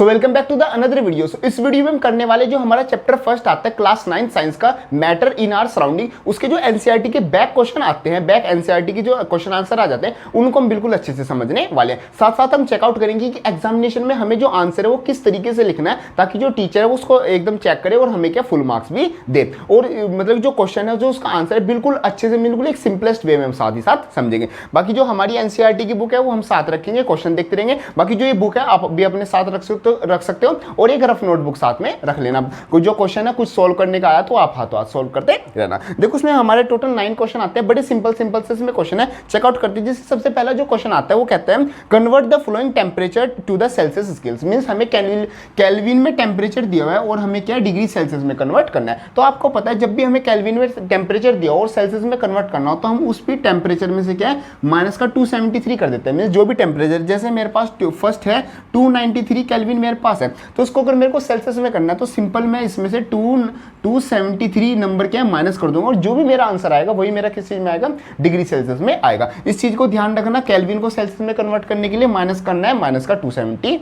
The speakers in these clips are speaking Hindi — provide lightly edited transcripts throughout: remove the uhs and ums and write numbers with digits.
So welcome back to the another video. इस वीडियो में हम करने वाले जो हमारा चैप्टर फर्स्ट आता है क्लास 9 साइंस का मैटर इन आवर सराउंडिंग, उसके जो एनसीईआरटी के बैक क्वेश्चन आते हैं, बैक एनसीईआरटी के जो क्वेश्चन आंसर आ जाते हैं, उनको हम बिल्कुल अच्छे से समझने वाले हैं। साथ साथ हम चेकआउट करेंगे कि एग्जामिनेशन में हमें जो आंसर है वो किस तरीके से लिखना है, ताकि जो टीचर है उसको एकदम चेक करे और हमें क्या फुल मार्क्स भी दे। और मतलब जो क्वेश्चन है, जो उसका आंसर है, बिल्कुल अच्छे से, बिल्कुल एक सिंपलेस्ट वे में हम साथ ही साथ समझेंगे। बाकी जो हमारी एनसीईआरटी की बुक है वो हम साथ रखेंगे, क्वेश्चन देखते रहेंगे। बाकी जो ये बुक है आप भी अपने साथ रख सकते हो और एक रफ नोटबुक साथ में रख लेना। कुछ जो क्वेश्चन है कुछ सोल्व करने का आया तो आप हाथों हाथ सोल्व करते रहना। देखो उसमें हमारे टोटल 9 क्वेश्चन आते हैं, बड़े सिंपल से इसमें क्वेश्चन है, चेकआउट करते हैं। जैसे सबसे पहला जो क्वेश्चन आता है वो कहता है convert the following temperature to the Celsius scales. Means हमें केल्विन में टेंपरेचर दिया हुआ है और हमें क्या डिग्री सेल्सियस में कन्वर्ट करना है। तो आपको पता है जब भी हमें केल्विन में टेंपरेचर दिया और सेल्सियस में कन्वर्ट करना हो तो हम उस भी टेंपरेचर में से क्या है माइनस का 273 कर देते हैं। मींस जो भी टेंपरेचर, जैसे मेरे पास फर्स्ट है 293 केल्विन मेरे पास है, तो उसको अगर मेरे को सेल्सियस में करना है तो सिंपल मैं इसमें से 273 नंबर क्या है माइनस कर दूंगा और जो भी मेरा आंसर आएगा वही मेरा किस चीज में आएगा, डिग्री सेल्सियस में आएगा। इस चीज को ध्यान रखना, केल्विन को सेल्सियस में कन्वर्ट करने के लिए माइनस करना है माइनस का 273।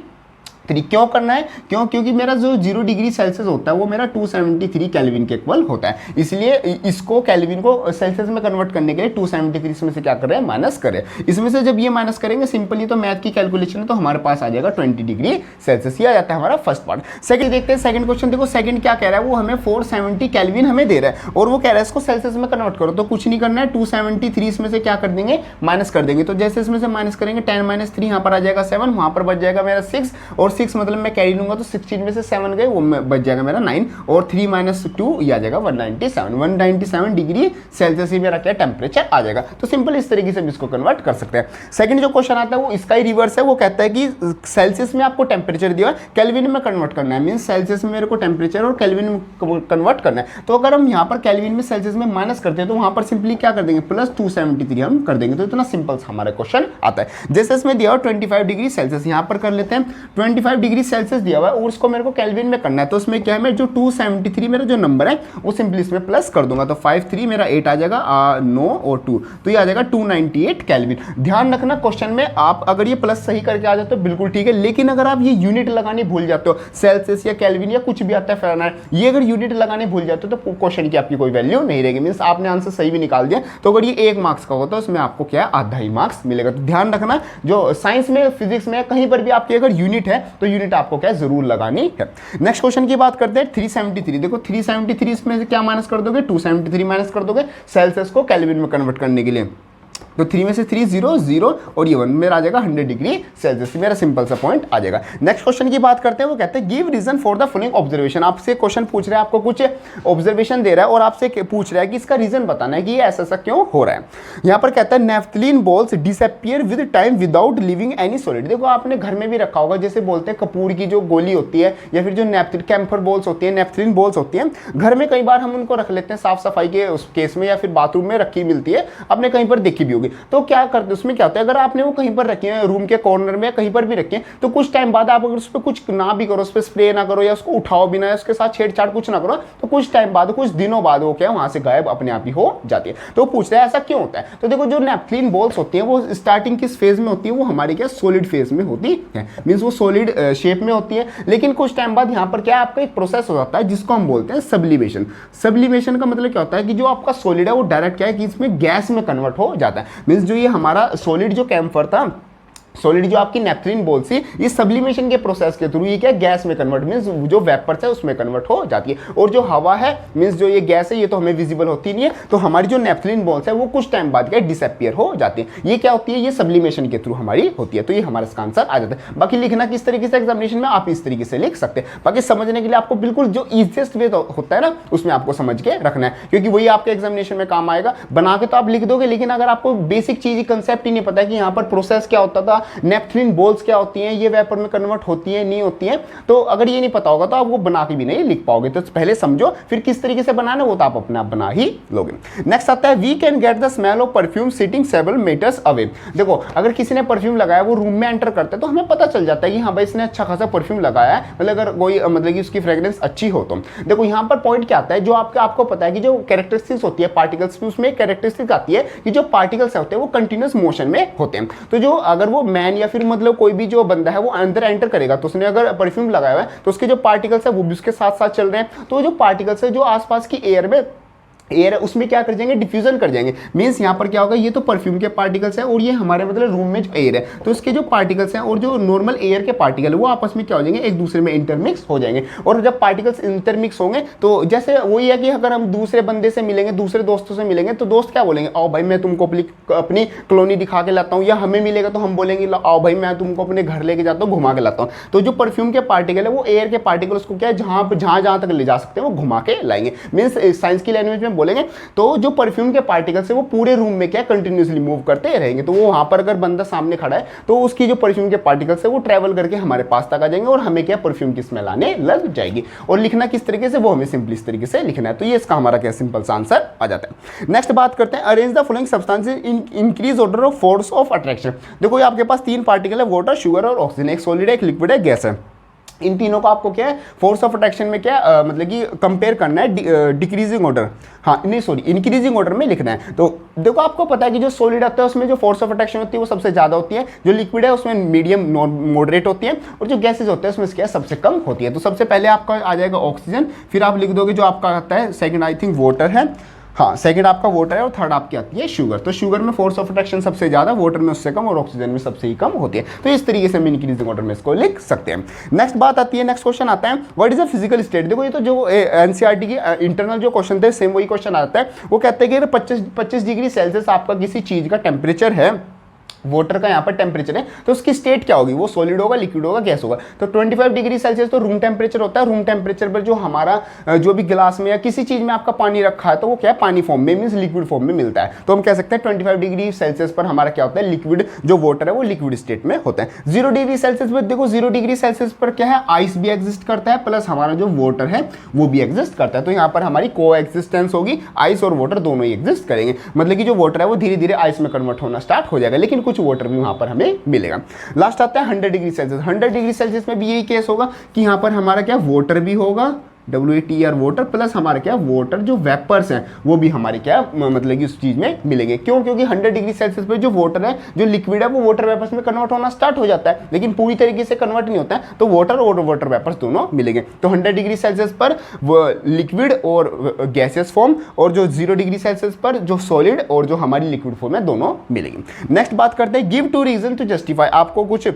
क्यों करना है? क्योंकि मेरा जो 0 डिग्री सेल्सियस होता है वो मेरा 273 केल्विन के इक्वल होता है, इसलिए इसको केल्विन को सेल्सियस में कन्वर्ट करने के लिए 273 इसमें से क्या कर रहे हैं, माइनस करें। इसमें से जब ये माइनस करेंगे सिंपली तो मैथ की कैलकुलेशन है तो हमारे पास आ जाएगा 20 डिग्री सेल्सियस। ये आ जाता है हमारा फर्स्ट पार्ट। सेकंड देखते हैं, सेकंड क्वेश्चन देखो, सेकंड क्या कह रहा है, वो हमें 470 केल्विन हमें दे रहा है और वो कह रहा है इसको सेल्सियस में कन्वर्ट करो। तो कुछ नहीं करना है, 273 इसमें से क्या कर देंगे, माइनस कर देंगे। तो जैसे इसमें से माइनस करेंगे 10 - 3 यहाँ पर आ जाएगा 7, वहां पर बच जाएगा मेरा 6 और 6 मतलब मैं कैरी लूंगा तो 16 में से 7 गए, वो बच जाएगा मेरा 9 और 3 - 2 ये आ जाएगा 197 डिग्री सेल्सियस ही मेरा क्या टेंपरेचर आ जाएगा। तो सिंपल इस तरीके से भी इसको कन्वर्ट कर सकते हैं। सेकंड जो क्वेश्चन आता है वो इसका ही रिवर्स है, वो कहता है कि सेल्सियस में आपको टेंपरेचर दिया है, केल्विन में कन्वर्ट करना है। मींस सेल्सियस में मेरे को टेंपरेचर और केल्विन में कन्वर्ट करना है। तो अगर हम यहाँ पर केल्विन में सेल्सियस में माइनस करते हैं तो वहां पर सिंपली क्या कर देंगे, प्लस 273 हम कर देंगे। तो इतना सिंपल हमारा क्वेश्चन आता है। जैसे इसमें दिया हुआ 25 डिग्री सेल्सियस, यहाँ पर कर लेते हैं 25 डिग्री सेल्सियस दिया हुआ है और उसको मेरे को केल्विन में करना है। तो उसमें क्या है, मैं जो 273 मेरा जो नंबर है वो सिंपली इसमें प्लस कर दूंगा। तो 5 3 मेरा 8 आ जाएगा, 9 और 2 तो ये आ जाएगा 298 केल्विन। ध्यान रखना क्वेश्चन में आप अगर ये प्लस सही करके आ जाते हो बिल्कुल ठीक है, लेकिन अगर आप ये यूनिट लगाने भूल जाते हो, सेल्सियस या केल्विन या कुछ भी आता है फ़ारेनहाइट, ये अगर यूनिट लगाने भूल जाते हो तो क्वेश्चन की आपकी कोई वैल्यू नहीं रहेगी। मींस आपने आंसर सही भी निकाल दिया तो अगर ये 1 मार्क्स का होता है उसमें आपको क्या है, आधा ही मार्क्स मिलेगा। तो ध्यान रखना, जो साइंस में फिजिक्स में कहीं पर भी आपकी अगर यूनिट है तो यूनिट आपको क्या जरूर लगानी है। नेक्स्ट क्वेश्चन की बात करते हैं 373। देखो 373 इसमें से क्या माइनस कर दोगे, 273 माइनस कर दोगे सेल्सियस को केल्विन में कन्वर्ट करने के लिए। तो 3 में से 3 0 0 और ये 1 मेरा आ जाएगा 100 डिग्री सेल्सियस। मेरा सिंपल सा पॉइंट आ जाएगा। नेक्स्ट क्वेश्चन की बात करते हैं, वो कहते हैं give reason for the following observation. आपसे क्वेश्चन पूछ रहा है, आपको कुछ ऑब्जर्वेशन दे रहा है और आपसे पूछ रहा है कि इसका रीजन बताना है कि ये ऐसा क्यों हो रहा है। यहाँ पर कहता है naphthalene balls disappear with time without leaving any solid. देखो आपने घर में भी रखा होगा, जैसे बोलते हैं कपूर की जो गोली होती है या फिर जो कैम्फर बॉल्स होती है, नेफ्थलीन बॉल्स होती हैं, घर में कई बार हम उनको रख लेते हैं साफ सफाई के उस केस में या फिर बाथरूम में रखी मिलती है, आपने कहीं पर देखी भी होगी। तो क्या करते उसमें क्या होता है, अगर आपने वो कहीं पर रखी है, रूम के कॉर्नर में कहीं पर भी रखी है, तो कुछ टाइम बाद आप अगर उस पर कुछ ना भी करो, उस पर स्प्रे ना करो या उसको उठाओ भी ना या उसके साथ छेड़छाड़ कुछ ना करो, तो कुछ टाइम बाद, कुछ दिनों बाद वो क्या वहां से गायब अपने आप ही हो जाती है। तो पूछ रहे हैं ऐसा क्यों होता है। तो देखो जो नेफ्थलीन बॉल्स होती है वो स्टार्टिंग किस फेज में होती है, वो हमारी क्या सॉलिड फेज में होती है, मींस वो सॉलिड शेप में होती है। लेकिन कुछ टाइम बाद यहाँ पर क्या आपका एक प्रोसेस हो जाता है जिसको हम बोलते हैं सब्लिमेशन। सब्लिमेशन का मतलब क्या होता है कि जो आपका सॉलिड है वो डायरेक्ट क्या है कि इसमें गैस में कन्वर्ट हो जाता है। मींस जो ये हमारा सॉलिड जो कैम्फर था, सॉलिड जो आपकी नेफ्थलीन बॉल थी, ये सब्लिमेशन के प्रोसेस के थ्रू ये क्या गैस में कन्वर्ट, मींस जो वेपर्स है उसमें कन्वर्ट हो जाती है। और जो हवा है मींस जो ये गैस है ये तो हमें विजिबल होती नहीं है, तो हमारी जो नेफ्थलीन बॉल्स है वो कुछ टाइम बाद क्या डिसअपियर हो जाती है। ये क्या होती है, ये सब्लिमेशन के थ्रू हमारी होती है। तो ये हमारा इसका आंसर आ जाता है। बाकी लिखना किस तरीके से एग्जामिनेशन में आप इस तरीके से लिख सकते हैं। बाकी समझने के लिए आपको बिल्कुल जो ईजिएस्ट वे होता है ना उसमें आपको समझ के रखना है, क्योंकि वही आपके एग्जामिनेशन में काम आएगा। बना के तो आप लिख दोगे, लेकिन अगर आपको बेसिक चीज कंसेप्ट ही नहीं पता है कि यहाँ पर प्रोसेस क्या होता था, नेफ्थलीन बॉल्स क्या होती हैं, ये वेपर में कन्वर्ट होती हैं नहीं होती हैं, तो अगर ये नहीं पता होगा तो आप वो बना के भी नहीं लिख पाओगे। तो पहले समझो फिर किस तरीके से बनाना वो तो आप अपने आप बना ही लोगे। नेक्स्ट आता है we can get the smell of perfume sitting several metres away. देखो अगर किसी ने परफ्यूम लगाया वो रूम में एंटर करता है तो हमें पता चल जाता है कि हाँ भाई इसने अच्छा खासा परफ्यूम लगाया है, मतलब अगर कोई मतलब कि उसकी फ्रेग्रेंस अच्छी हो तो। देखो यहाँ पर पॉइंट क्या आता है, जो आपको पता है कि जो कैरेक्टरिस्टिक्स होती है पार्टिकल्स की, उसमें कैरेक्टरिस्टिक्स आती है कि जो पार्टिकल्स होते हैं वो कंटिन्यूअस मोशन में होते हैं। तो जो अगर वो मैन या फिर मतलब कोई भी जो बंदा है वो अंदर एंटर करेगा तो उसने अगर परफ्यूम लगाया हुआ है तो उसके जो पार्टिकल्स है वो भी उसके साथ साथ चल रहे हैं, तो जो पार्टिकल्स है जो आसपास की एयर है उसमें क्या कर जाएंगे, डिफ्यूजन कर जाएंगे। मीन्स यहाँ पर क्या होगा, ये तो परफ्यूम के पार्टिकल्स हैं और ये हमारे मतलब रूम में जो एयर है तो इसके जो पार्टिकल्स हैं और जो नॉर्मल एयर के पार्टिकल है वो आपस में क्या हो जाएंगे, एक दूसरे में इंटरमिक्स हो जाएंगे। और जब पार्टिकल्स इंटरमिक्स होंगे तो जैसे वही है कि अगर हम दूसरे बंदे से मिलेंगे, दूसरे दोस्तों से मिलेंगे तो दोस्त क्या बोलेंगे, आओ भाई मैं तुमको अपनी कॉलोनी दिखा के लाता हूँ, या हमें मिलेगा तो हम बोलेंगे आओ भाई मैं तुमको अपने घर लेके जाता हूँ, घुमा के लाता हूँ। तो जो परफ्यूम के पार्टिकल है वो एयर के पार्टिकल्स को क्या है जहाँ तक ले जा सकते हैं वो घुमा के लाएंगे। मीन्स साइंस की लैंग्वेज में बोलेंगे तो जो परफ्यूम के पार्टिकल्स है वो पूरे रूम में क्या कंटिन्यूसली मूव करते रहेंगे। तो वो वहां पर अगर बंदा सामने खड़ा है तो उसकी जो परफ्यूम के पार्टिकल्स है वो ट्रैवल करके हमारे पास तक आ जाएंगे और हमें क्या परफ्यूम की स्मेल आने लग जाएगी। और लिखना किस तरीके से, वो हमें सिंपली इस तरीके से लिखना है। तो ये इसका हमारा क्या सिंपल सा आंसर आ जाता है। नेक्स्ट बात करते हैं, arrange the following substances in increase order of force of attraction. देखो ये आपके पास तीन पार्टिकल है, वाटर, शुगर और ऑक्सीजन, एक सॉलिड है, एक लिक्विड है, गैस है। इन तीनों को आपको क्या है फोर्स ऑफ अट्रैक्शन में क्या मतलब कि कंपेयर करना है डिक्रीजिंग ऑर्डर, हाँ नहीं सॉरी इंक्रीजिंग ऑर्डर में लिखना है। तो देखो आपको पता है कि जो सॉलिड होता है उसमें जो फोर्स ऑफ अट्रैक्शन होती है वो सबसे ज्यादा होती है, जो लिक्विड है उसमें मीडियम मॉडरेट होती है, और जो गैसेज होते हैं उसमें क्या सबसे कम होती है। तो सबसे पहले आपका आ जाएगा ऑक्सीजन, फिर आप लिख दोगे जो आपका आता है सेकंड आई थिंक वाटर है, हाँ सेकंड आपका वाटर है, और थर्ड आपकी आती है शुगर। तो शुगर में फोर्स ऑफ अट्रैक्शन सबसे ज्यादा, वाटर में उससे कम, और ऑक्सीजन में सबसे ही कम होती है। तो इस तरीके से हम इंक्रीजिंग ऑर्डर में इसको लिख सकते हैं। नेक्स्ट बात आती है, नेक्स्ट क्वेश्चन आता है what is a physical state. देखो ये तो जो एनसीईआरटी की इंटरनल जो क्वेश्चन थे सेम वही क्वेश्चन आता है। वो कहते हैं कि 25 डिग्री सेल्सियस आपका किसी चीज का टेम्परेचर है, वाटर का यहाँ पर टेम्परेचर है, तो उसकी स्टेट क्या होगी, वो सॉलिड होगा, लिक्विड होगा, गैस होगा। तो 25 डिग्री सेल्सियस तो रूम टेम्परेचर होता है। रूम टेम्परेचर पर जो हमारा जो भी गिलास में या किसी चीज में आपका पानी रखा है तो वो क्या है पानी फॉर्म में, मींस लिक्विड फॉर्म में मिलता है। तो हम कह सकते हैं 25 डिग्री सेल्सियस पर हमारा क्या होता है, लिक्विड जो वाटर है वो लिक्विड स्टेट में होता है। 0 डिग्री सेल्सियस पर देखो 0 डिग्री सेल्सियस पर क्या है, आइस भी एग्जिस्ट करता है, प्लस हमारा जो वाटर है वो भी एग्जिस्ट करता है। तो यहाँ पर हमारी को एग्जिस्टेंस होगी, आइस और वाटर दोनों ही एग्जिस्ट करेंगे। मतलब कि जो वाटर है वो धीरे धीरे आइस में कन्वर्ट होना स्टार्ट हो जाएगा, लेकिन कुछ वाटर भी वहां पर हमें मिलेगा। लास्ट आता है 100 डिग्री सेल्सियस। 100 डिग्री सेल्सियस में भी यही केस होगा कि यहां पर हमारा क्या वाटर भी होगा, WATR वाटर, प्लस हमारे क्या वाटर जो वेपर्स हैं वो भी हमारे क्या मतलब कि उस चीज में मिलेंगे। क्यों, क्योंकि 100 डिग्री सेल्सियस पे जो वाटर है जो लिक्विड है वो वाटर वेपर्स में कन्वर्ट होना स्टार्ट हो जाता है, लेकिन पूरी तरीके से कन्वर्ट नहीं होता है। तो वाटर और वाटर वेपर्स दोनों मिलेंगे। तो 100 डिग्री सेल्सियस पर लिक्विड और गैसेस फॉर्म, और जो 0 डिग्री सेल्सियस पर जो सॉलिड और जो हमारी लिक्विड फॉर्म है दोनों मिलेंगे। नेक्स्ट बात करते हैं, गिव 2 रीजन टू जस्टिफाई। आपको कुछ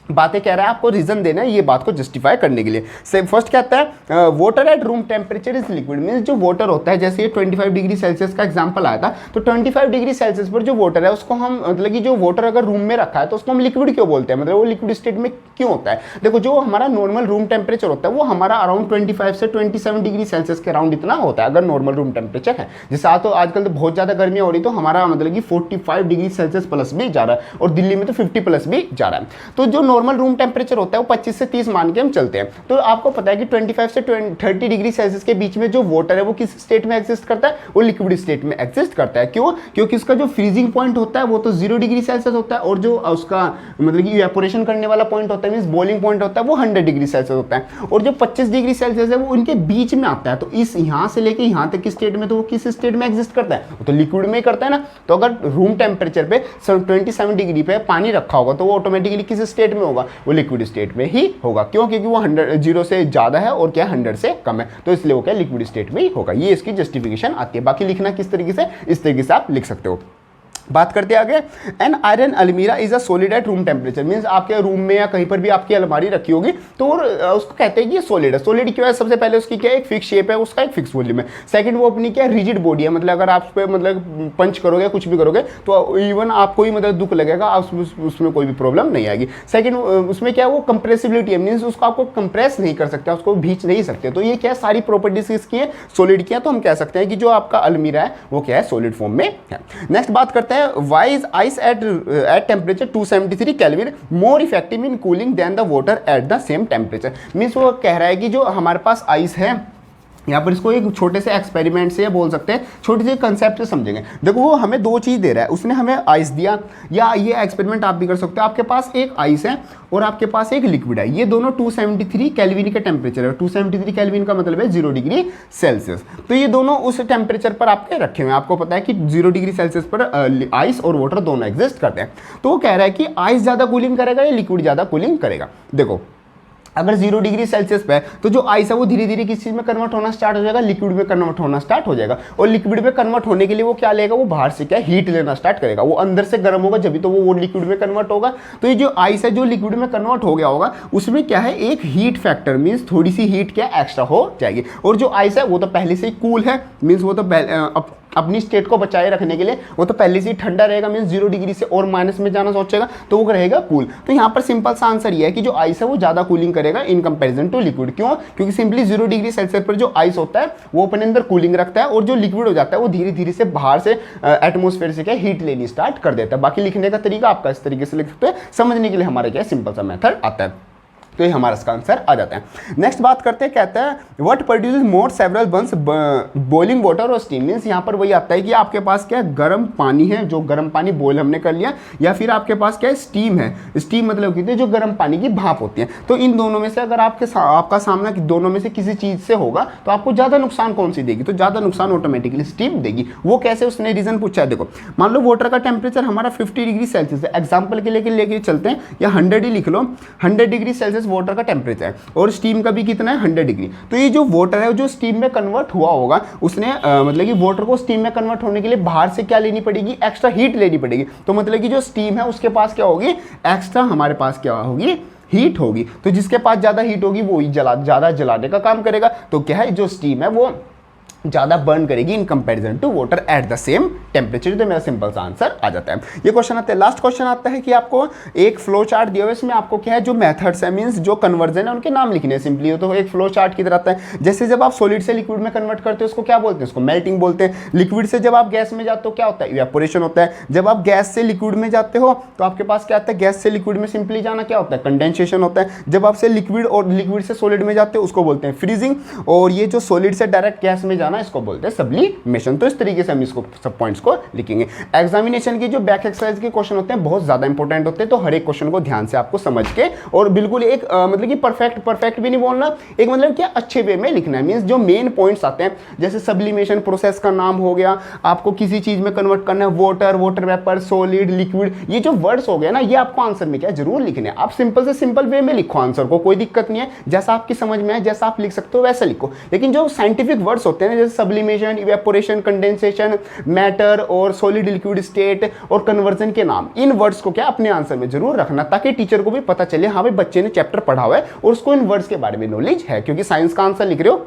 बातें कह रहा है, आपको रीजन देना है ये बात को जस्टिफाई करने के लिए। से फर्स्ट कहता है water at room temperature is liquid. Means जो वाटर होता है, जैसे ये 25 डिग्री सेल्सियस का एग्जांपल आया था, तो 25 डिग्री सेल्सियस पर जो वाटर है उसको हम मतलब कि जो वाटर अगर रूम में रखा है तो उसको हम लिक्विड क्यों बोलते हैं, मतलब वो लिक्विड स्टेट में क्यों होता है। देखो जो हमारा नॉर्मल रूम टेम्परेचर होता है वो हमारा अराउंड 25 से 27 डिग्री सेल्सियस के अराउंड इतना होता है अगर नॉर्मल रूम टेम्परेचर है। जैसे तो आजकल तो बहुत ज्यादा गर्मी हो रही, तो हमारा मतलब कि 45 डिग्री सेल्सियस प्लस भी जा रहा है, और दिल्ली में तो 50 प्लस भी जा रहा है। तो जो नॉर्मल रूम टेम्परेचर होता है वो 25 से 30 मान के हम चलते हैं। तो आपको पता है कि 25 से 30 डिग्री सेल्सियस के बीच में जो वाटर है वो किस स्टेट में एग्जिस्ट करता है, वो लिक्विड स्टेट में एग्जिस्ट करता है। क्यों, क्योंकि इसका जो फ्रीजिंग पॉइंट होता है वो तो 0 डिग्री सेल्सियस होता है, और जो उसका मतलब कि इवेपोरेशन करने वाला पॉइंट होता है मींस बॉइलिंग पॉइंट होता है वो 100 डिग्री सेल्सियस होता है, और जो 25 डिग्री सेल्सियस है वो उनके बीच में आता है। तो इस यहां से लेके यहां तक की स्टेट में तो वो किस स्टेट में एग्जिस्ट करता है, वो तो लिक्विड में ही करता है ना। तो अगर रूम टेम्परेचर पे 27 डिग्री पे पानी रखा होगा तो वो ऑटोमेटिकली किस स्टेट में होगा, वो लिक्विड स्टेट में ही होगा। क्यों, क्योंकि वो 0 से ज्यादा है और क्या 100 से कम है, तो इसलिए वो क्या लिक्विड स्टेट में ही होगा। ये इसकी जस्टिफिकेशन आती है। बाकी लिखना किस तरीके से, इस तरीके से आप लिख सकते हो। बात करते आगे, एन आयरन अलमीरा is a solid at room temperature. Means आपके रूम में या कहीं पर भी आपकी अलमारी रखी होगी तो उसको कहते हैं कि ये सॉलिड है। सॉलिड क्यों है, सबसे पहले उसकी क्या एक फिक्स शेप है, उसका एक फिक्स वॉल्यूम है। सेकंड वो अपनी क्या रिजिड बॉडी है, मतलब अगर आप उस पर मतलब पंच करोगे कुछ भी करोगे तो इवन आपको ही मतलब दुख लगेगा, उसमें कोई भी प्रॉब्लम नहीं आएगी। सेकंड उसमें क्या वो कंप्रेसिबिलिटी है, मीन्स उसको आपको कंप्रेस नहीं कर सकते, उसको भींच नहीं सकते। तो ये क्या सारी प्रॉपर्टीज इसकी है सॉलिड की है। तो हम कह सकते हैं कि जो आपका अलमीरा है वो क्या है सॉलिड फॉर्म में है। नेक्स्ट बात करते हैं, why is ice at temperature 273 Kelvin more effective in cooling than the water at the same temperature। Means वो कह रहा है कि जो हमारे पास आइस है यहाँ पर इसको एक छोटे से एक्सपेरिमेंट से या बोल सकते हैं छोटे से कंसेप्ट से समझेंगे। देखो वो हमें दो चीज़ दे रहा है, उसने हमें आइस दिया, या ये एक्सपेरिमेंट आप भी कर सकते हो। आपके पास एक आइस है और आपके पास एक लिक्विड है, ये दोनों 273 केल्विन का टेम्परेचर है। 273 केल्विन का मतलब है 0 डिग्री सेल्सियस। तो ये दोनों उस टेम्परेचर पर आपके रखे हुए हैं। आपको पता है कि 0 डिग्री सेल्सियस पर आइस और वाटर दोनों एग्जिस्ट करते हैं। तो वो कह रहा है कि आइस ज़्यादा कूलिंग करेगा या लिक्विड ज़्यादा कूलिंग करेगा। देखो अगर 0 डिग्री सेल्सियस पे है तो जो आइस है वो धीरे धीरे किस चीज़ में कन्वर्ट होना स्टार्ट हो जाएगा, लिक्विड में कन्वर्ट होना स्टार्ट हो जाएगा। और लिक्विड में कन्वर्ट होने के लिए वो क्या लेगा, वो बाहर से क्या हीट लेना स्टार्ट करेगा। वो अंदर से गर्म होगा जब भी तो वो लिक्विड में कन्वर्ट होगा। तो ये जो आइस है जो लिक्विड में कन्वर्ट हो गया होगा उसमें क्या है, एक हीट फैक्टर मीन्स थोड़ी सी हीट क्या एक्स्ट्रा हो जाएगी। और जो आइस है वो तो पहले से ही कूल है, मीन्स वो तो अपनी स्टेट को बचाए रखने के लिए वो तो पहले से ही ठंडा रहेगा, मीन्स 0 डिग्री से और माइनस में जाना सोचेगा तो वो रहेगा कूल। तो यहाँ पर सिंपल सा आंसर ये है कि जो आइस है वो ज़्यादा कूलिंग करेगा इन कंपैरिजन टू लिक्विड। क्यों? क्योंकि सिंपली 0 डिग्री सेल्सियस पर जो आइस होता है वो अपने अंदर कूलिंग रखता है, और जो लिक्विड हो जाता है वो धीरे धीरे से बाहर से एटमोस्फेयर से क्या हीट लेनी स्टार्ट कर देता है। बाकी लिखने का तरीका आपका इस तरीके से लिख सकते हैं, समझने के लिए हमारा क्या सिंपल सा मेथड आता है। तो ये हमारा इसका आंसर आ जाता है। नेक्स्ट बात करते हैं, कहता है what produces more several Burns boiling water और स्टीम। मीन्स यहाँ पर वही आता है कि आपके पास क्या गर्म पानी है, जो गर्म पानी बॉयल हमने कर लिया, या फिर आपके पास क्या है स्टीम है। स्टीम मतलब कहते हैं जो गर्म पानी की भाप होती है। तो इन दोनों में से अगर आपका सामना दोनों में से किसी चीज़ से होगा तो आपको ज़्यादा नुकसान कौन सी देगी, तो ज़्यादा नुकसान ऑटोमेटिकली स्टीम देगी। वो कैसे, उसने रीज़न पूछा है। देखो मान लो वाटर का टेम्परेचर हमारा 50 डिग्री सेल्सियस है, एग्जाम्पल के लिए लेके चलते हैं, या 100 ही लिख लो। 100 डिग्री सेल्सियस वाटर का टेम्परेचर है और स्टीम का भी कितना है 100 डिग्री। तो ये जो वाटर है जो स्टीम में कन्वर्ट हुआ होगा उसने मतलब कि वाटर को स्टीम में कन्वर्ट होने के लिए बाहर से क्या लेनी पड़ेगी, एक्स्ट्रा हीट लेनी पड़ेगी। तो मतलब कि जो स्टीम है उसके पास क्या होगी, एक्स्ट्रा हमारे पास क्या होगी, हीट होगी। तो जिसके पास ज्यादा हीट होगी वो ही ज्यादा जलाने का काम करेगा। तो क्या है, जो स्टीम है वो ज़्यादा बर्न करेगी in comparison to water at the same temperature. तो मेरा सिंपल सा आंसर आ जाता है। ये क्वेश्चन आता है, लास्ट क्वेश्चन आता है कि आपको एक फ्लो चार्ट दिया हुआ है, इसमें आपको क्या है जो मेथड्स है मींस जो कन्वर्जन है उनके नाम लिखने हैं सिंपली। तो एक फ्लो चार्ट की तरह आता है। जैसे जब आप सॉलिड से लिक्विड में कन्वर्ट करते हो उसको क्या बोलते हैं, उसको मेल्टिंग बोलते हैं। लिक्विड से जब आप गैस में जाते हो क्या होता है, इवेपोरेशन होता है। जब आप गैस से लिक्विड में जाते हो तो आपके पास क्या आता है, गैस से लिक्विड में सिंपली जाना क्या होता है, कंडेंसेशन होता है। जब आपसे लिक्विड और लिक्विड से सॉलिड में जाते हो उसको बोलते हैं फ्रीजिंग। और ये जो सॉलिड से डायरेक्ट गैस में जाना इसको बोलते हैं सब्लिमेशन। तो इस तरीके से हम इसको सब पॉइंट्स को लिखेंगे। एग्जामिनेशन की जो बैक एक्सरसाइज के क्वेश्चन होते हैं बहुत ज्यादा इंपॉर्टेंट होते हैं। तो हर एक क्वेश्चन को ध्यान से आपको समझ के और बिल्कुल एक मतलब कि परफेक्ट भी नहीं बोलना, एक मतलब क्या अच्छे वे में लिखना है। मींस जो मेन पॉइंट्स आते हैं जैसे सब्लिमेशन प्रोसेस का नाम हो गया, आपको किसी चीज में कन्वर्ट करना है, water, water vapour, solid, liquid, ये जो वर्ड्स हो गए ना ये आपको आंसर में क्या जरूर लिखने हैं। आप सिंपल से सिंपल वे में लिखो आंसर को, कोई दिक्कत नहीं है। जैसा आपकी समझ में है जैसा आप लिख सकते हो वैसा लिखो। लेकिन जो साइंटिफिक वर्ड्स होते हैं जैसे सब्लिमेशन, इवेपोरेशन, कंडेंसेशन, मैटर और सॉलिड लिक्विड स्टेट और कन्वर्जन के नाम, इन वर्ड्स को क्या अपने आंसर में जरूर रखना ताकि टीचर को भी पता चले हाँ भाई बच्चे ने चैप्टर पढ़ा हुआ है और उसको इन वर्ड्स के बारे में नॉलेज है। क्योंकि साइंस का आंसर लिख रहे हो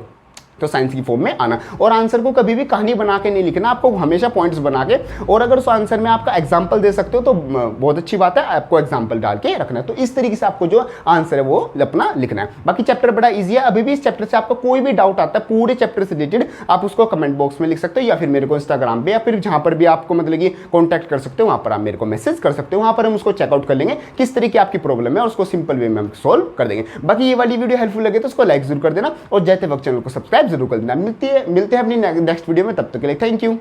तो साइंस की फॉर्म में आना। और आंसर को कभी भी कहानी बना के नहीं लिखना, आपको हमेशा पॉइंट्स बना के। और अगर उस आंसर में आपका एग्जांपल दे सकते हो तो बहुत अच्छी बात है, आपको एग्जांपल डाल के रखना है। तो इस तरीके से आपको जो आंसर है वो अपना लिखना है। बाकी चैप्टर बड़ा ईजी है। अभी भी इस चैप्टर से आपको कोई भी डाउट आता है पूरे चैप्टर से रिलेटेड आप उसको कमेंट बॉक्स में लिख सकते हो, या फिर मेरे को इंस्टाग्राम पे या फिर जहां पर भी आपको मतलब कि कॉन्टैक्ट कर सकते हो वहां पर आप मेरे को मैसेज कर सकते हो। वहां पर हम उसको चेकआउट कर लेंगे किस तरीके आपकी प्रॉब्लम है और उसको सिंपल वे में हम सोल्व कर देंगे। बाकी ये वाली वीडियो हेल्पफुल लगे तो उसको लाइक जरूर कर देना और जाते वक्त चैनल को सब्सक्राइब जरूर कर देना। मिलते हैं अपनी नेक्स्ट वीडियो में, तब तक के लिए थैंक यू।